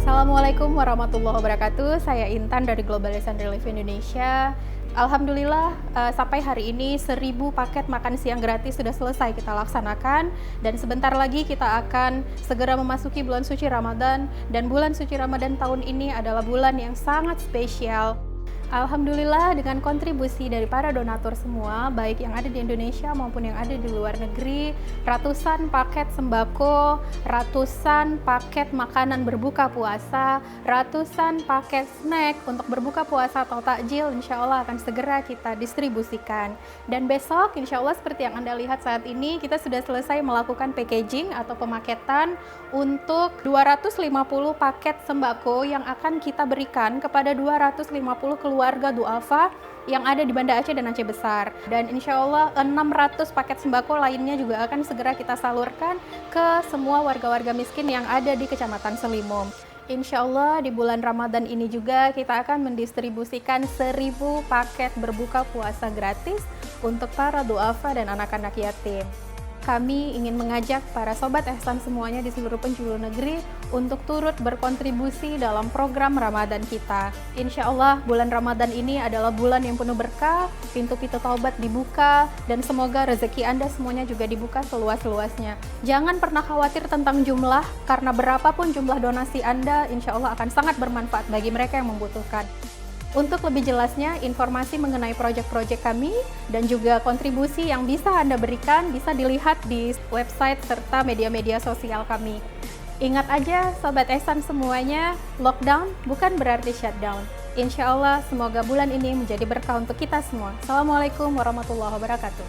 Assalamualaikum warahmatullahi wabarakatuh. Saya Intan dari Global Design Relief Indonesia. Alhamdulillah sampai hari ini 1000 paket makan siang gratis sudah selesai kita laksanakan, dan sebentar lagi kita akan segera memasuki bulan suci Ramadan, dan bulan suci Ramadan tahun ini adalah bulan yang sangat spesial. Alhamdulillah dengan kontribusi dari para donatur semua, baik yang ada di Indonesia maupun yang ada di luar negeri, ratusan paket sembako, ratusan paket makanan berbuka puasa, ratusan paket snack untuk berbuka puasa atau takjil insya Allah akan segera kita distribusikan. Dan besok insya Allah seperti yang Anda lihat saat ini, kita sudah selesai melakukan packaging atau pemaketan untuk 250 paket sembako yang akan kita berikan kepada 250 keluarga duafa yang ada di Banda Aceh dan Aceh Besar. Dan insya Allah 600 paket sembako lainnya juga akan segera kita salurkan ke semua warga-warga miskin yang ada di Kecamatan Selimum. Insya Allah di bulan Ramadan ini juga kita akan mendistribusikan 1000 paket berbuka puasa gratis untuk para duafa dan anak-anak yatim. Kami ingin mengajak para sobat ihsan semuanya di seluruh penjuru negeri untuk turut berkontribusi dalam program Ramadan kita. Insya Allah bulan Ramadan ini adalah bulan yang penuh berkah, pintu-pintu taubat dibuka, dan semoga rezeki Anda semuanya juga dibuka seluas-luasnya. Jangan pernah khawatir tentang jumlah, karena berapapun jumlah donasi Anda, insya Allah akan sangat bermanfaat bagi mereka yang membutuhkan. Untuk lebih jelasnya, informasi mengenai proyek-proyek kami dan juga kontribusi yang bisa Anda berikan bisa dilihat di website serta media-media sosial kami. Ingat aja Sobat Ihsan semuanya, lockdown bukan berarti shutdown. Insya Allah semoga bulan ini menjadi berkah untuk kita semua. Assalamualaikum warahmatullahi wabarakatuh.